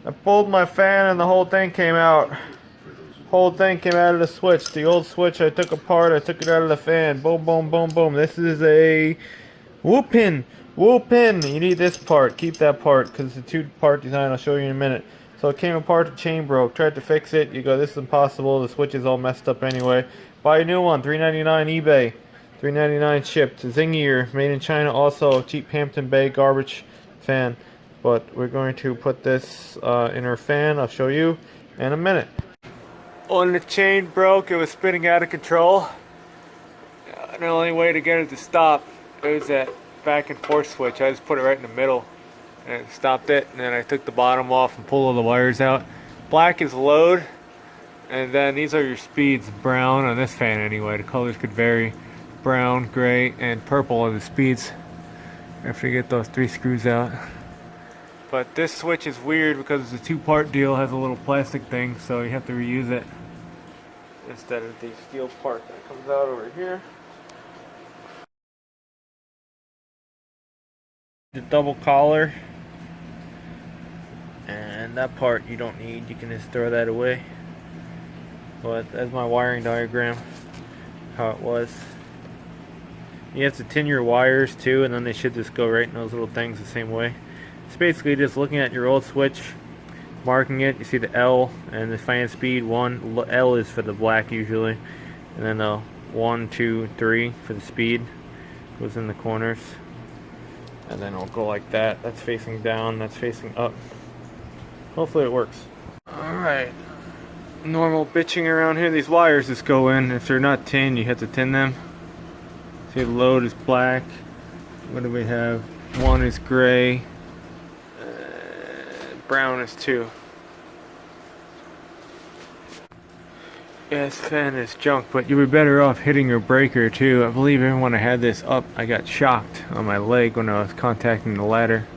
I pulled my fan and the whole thing came out. Whole thing came out of the switch. The old switch I took apart, I took it out of the fan. Boom, boom, boom, boom. This is a whoop pin. Whoop pin. You need this part. Keep that part because it's a two-part design. I'll show you in a minute. So it came apart, the chain broke. Tried to fix it. You go, this is impossible. The switch is all messed up anyway. Buy a new one. $3.99 eBay. $3.99 shipped. Zingier, made in China. Also cheap Hampton Bay garbage fan. But we're going to put this in our fan. I'll show you in a minute. When the chain broke, it was spinning out of control. The only way to get it to stop is that back and forth switch. I just put it right in the middle and it stopped it, and then I took the bottom off and pulled all the wires out. Black is load, and then these are your speeds. Brown on this fan anyway. The colors could vary. Brown, gray, and purple are the speeds after you get those 3 screws out. But this switch is weird because it's a 2-part deal, has a little plastic thing, so you have to reuse it instead of the steel part that comes out over here. The double collar, and that part you don't need, you can just throw that away. But that's my wiring diagram, how it was. You have to tin your wires too, and then they should just go right in those little things the same way. It's basically just looking at your old switch, marking it. You see the L and the fan speed 1. L is for the black usually, and then the 1, 2, 3 for the speed goes in the corners, and then it'll go like that. That's facing down, that's facing up. Hopefully it works. Alright, normal bitching around here. These wires just go in. If they're not tin, you have to tin them. See, the load is black. What do we have? 1 is gray. Brown is 2. Yeah, this fan is junk, but you were better off hitting your breaker too. I believe even when I had this up, I got shocked on my leg when I was contacting the ladder.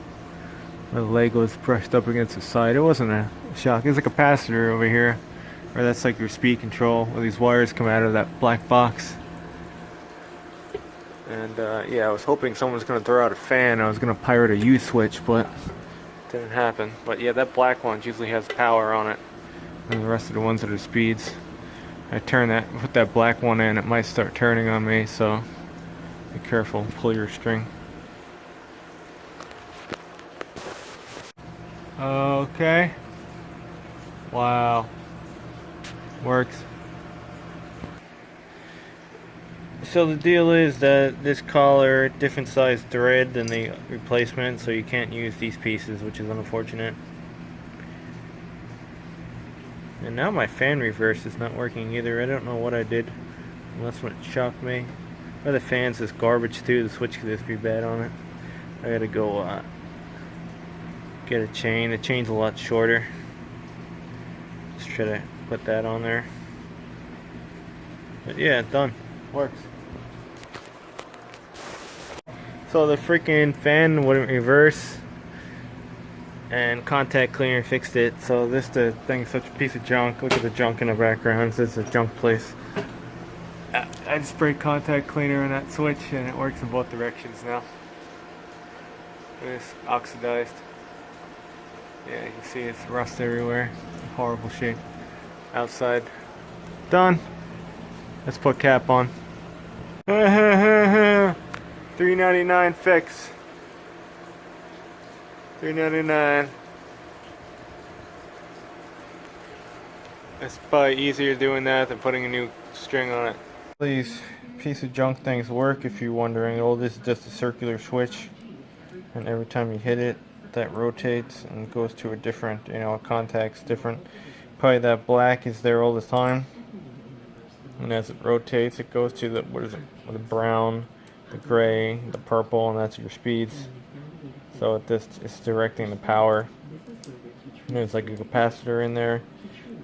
My leg was brushed up against the side. It wasn't a shock. It's a capacitor over here, or that's like your speed control, where these wires come out of that black box. And yeah, I was hoping someone was going to throw out a fan. I was going to pirate a U switch, but it didn't happen. But yeah, that black one usually has power on it, and the rest of the ones are the speeds. I put that black one in, it might start turning on me, so be careful, pull your string. Okay. Wow. Works. So the deal is that this collar, different size thread than the replacement, so you can't use these pieces, which is unfortunate. And now my fan reverse is not working either. I don't know what I did, unless when it shocked me. Or the fan's is garbage too. The switch could just be bad on it. I gotta go get a chain. The chain's a lot shorter. Just try to put that on there. But yeah, done. Works. So the freaking fan wouldn't reverse, and contact cleaner fixed it. So this thing is such a piece of junk. Look at the junk in the background. It's a junk place. I just sprayed contact cleaner on that switch and it works in both directions now. It's oxidized. Yeah, you can see it's rust everywhere. Horrible shape. Outside. Done. Let's put cap on. $3.99 fix. $3.99. It's probably easier doing that than putting a new string on it. These piece of junk things work if you're wondering. Oh, this is just a circular switch, and every time you hit it, that rotates and goes to a different, it contacts different. Probably that black is there all the time, and as it rotates, it goes to the the brown, the gray, the purple, and that's your speeds. So it's directing the power. And there's like a capacitor in there,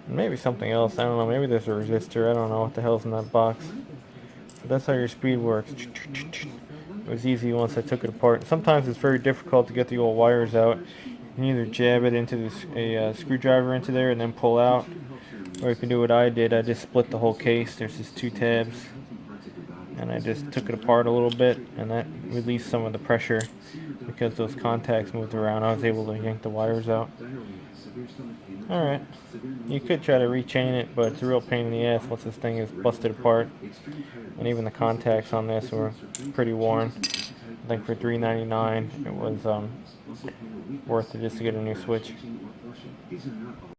and maybe something else. I don't know. Maybe there's a resistor. I don't know what the hell's in that box. But that's how your speed works. It was easy once I took it apart. Sometimes it's very difficult to get the old wires out. You can either jab it into a screwdriver into there and then pull out, or you can do what I did. I just split the whole case. There's just 2 tabs, and I just took it apart a little bit, and that released some of the pressure because those contacts moved around. I was able to yank the wires out. Alright. You could try to rechain it, but it's a real pain in the ass once this thing is busted apart. And even the contacts on this were pretty worn. I think for $3.99 it was worth it just to get a new switch.